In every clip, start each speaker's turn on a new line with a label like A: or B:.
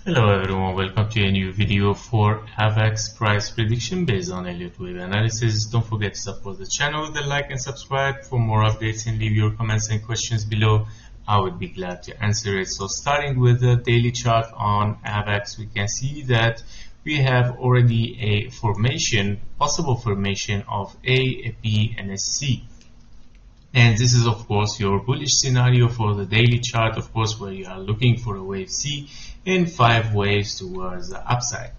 A: Hello everyone, welcome to a new video for AVAX price prediction based on Elliott Wave analysis. Don't forget to support the channel with a like and subscribe for more updates, and leave your comments and questions below. I would be glad to answer it. So starting with the daily chart on AVAX, we can see that we have already a possible formation of A, B and a C. And this is of course your bullish scenario for the daily chart, of course, where you are looking for a wave C in 5 waves towards the upside.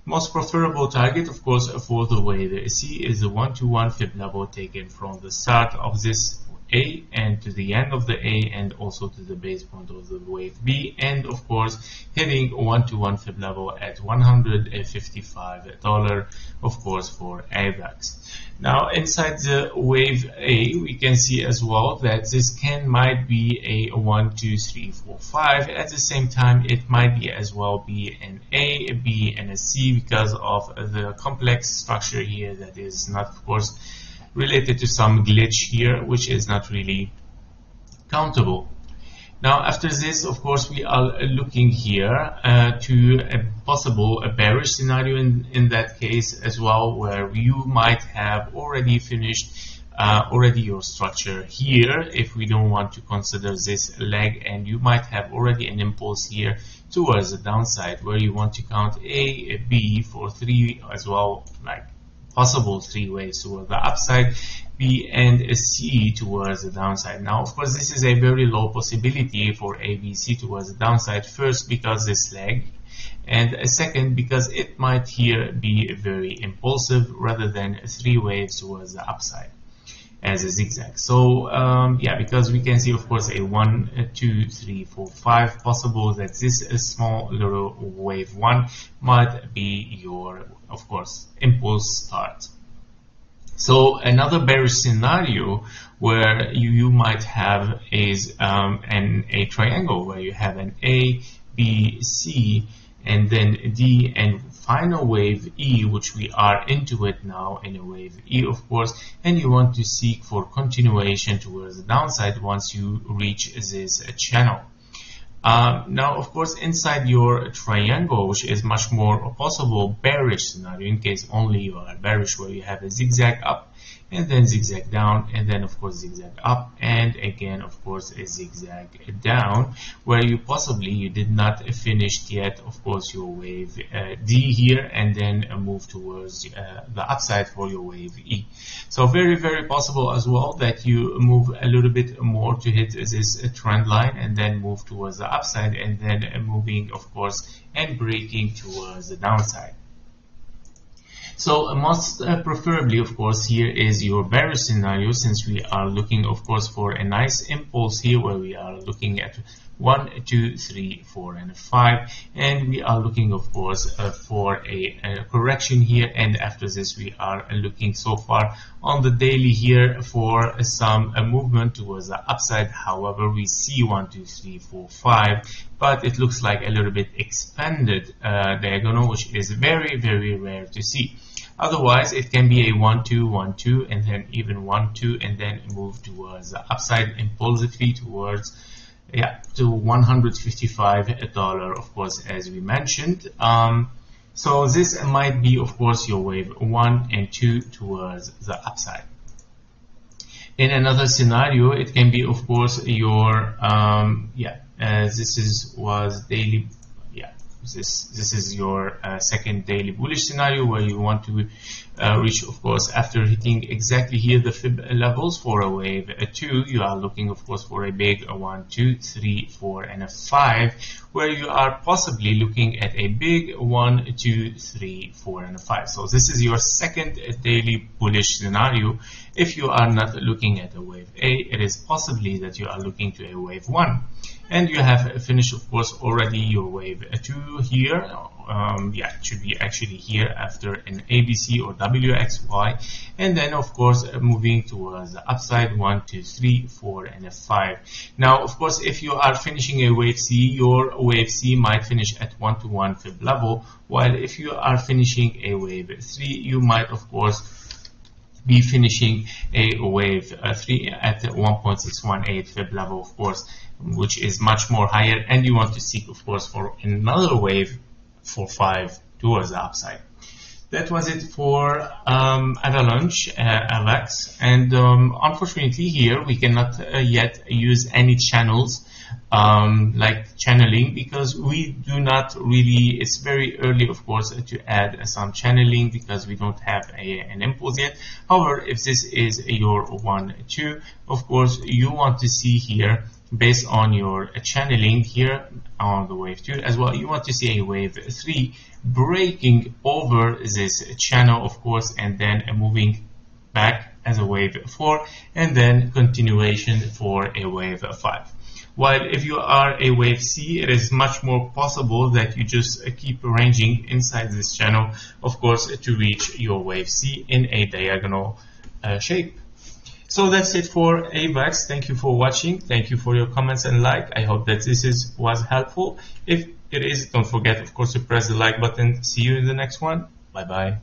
A: Most preferable target, of course, for the wave C is the 1-to-1 fib level taken from the start of this A and to the end of the A, and also to the base point of the wave B, and of course hitting 1-to-1 fib level at $155, of course, for AVAX. Now inside the wave A, we can see as well that this might be a 1, 2, 3, 4, 5. At the same time, it might be as well be an A, B and a C because of the complex structure here that is not, of course, related to some glitch here, which is not really countable. Now after this, of course, we are looking here to a possible bearish scenario in that case as well, where you might have already finished your structure here, if we don't want to consider this leg, and you might have already an impulse here towards the downside, where you want to count A, B for 3 as well, like possible 3 waves toward the upside, B and a C towards the downside. Now of course this is a very low possibility for ABC towards the downside, first because this leg, and second because it might here be very impulsive rather than 3 waves towards the upside as a zigzag. So yeah, because we can see of course a 1, 2, 3, 4, 5 possible that this small little wave 1 might be your, of course, impulse start. So another bearish scenario where you might have is a triangle where you have an A, B, C, and then D, and final wave E, which we are into it now in a wave E, of course, and you want to seek for continuation towards the downside once you reach this channel. Now of course inside your triangle, which is much more possible bearish scenario, in case only you are bearish, where you have a zigzag up and then zigzag down, and then of course zigzag up, and again of course a zigzag down, where you did not finish yet, of course, your wave D here, and then move towards the upside for your wave E. So very, very possible as well that you move a little bit more to hit this trend line, and then move towards the upside, and then moving, of course, and breaking towards the downside. So most preferably, of course, here is your bearish scenario, since we are looking, of course, for a nice impulse here, where we are looking at 1, 2, 3, 4, and 5, and we are looking, of course, for a correction here, and after this we are looking so far on the daily here for some movement towards the upside. However, we see 1, 2, 3, 4, 5, but it looks like a little bit expanded diagonal, which is very, very rare to see. Otherwise, it can be a 1, 2, 1, 2, and then even 1, 2, and then move towards the upside impulsively towards to $155, of course, as we mentioned. So this might be, of course, your wave 1 and 2 towards the upside. In another scenario, it can be, of course, your this is your second daily bullish scenario, where you want to reach, of course, after hitting exactly here the fib levels for a wave 2, you are looking, of course, for a big 1, 2, 3, 4, and a 5, where you are possibly looking at a big 1, 2, 3, 4, and a 5. So this is your second daily bullish scenario. If you are not looking at a wave A, it is possibly that you are looking to a wave 1. And you have finished, of course, already your wave 2 here. It should be actually here after an ABC or WXY, and then of course moving towards the upside 1, 2, 3, 4, and a 5. Now, of course, if you are finishing a wave C, your wave C might finish at 1-to-1 fib level, while if you are finishing a wave 3, you might, of course, be finishing a wave 3 at 1.618 fib level, of course, which is much more higher, and you want to seek, of course, for another wave for 5 towards the upside. That was it for Avalanche, AVAX, and unfortunately here we cannot yet use any channels like channeling, because we do not really, it's very early of course to add some channeling because we don't have an impulse yet. However, if this is your 1-2, of course you want to see here, based on your channeling here on the wave 2 as well, you want to see a wave 3 breaking over this channel of course, and then moving back as a wave 4, and then continuation for a wave 5. While if you are a wave C, it is much more possible that you just keep ranging inside this channel, of course, to reach your wave C in a diagonal shape. So that's it for AVAX. Thank you for watching. Thank you for your comments and like. I hope that this was helpful. If it is, don't forget, of course, to press the like button. See you in the next one. Bye bye.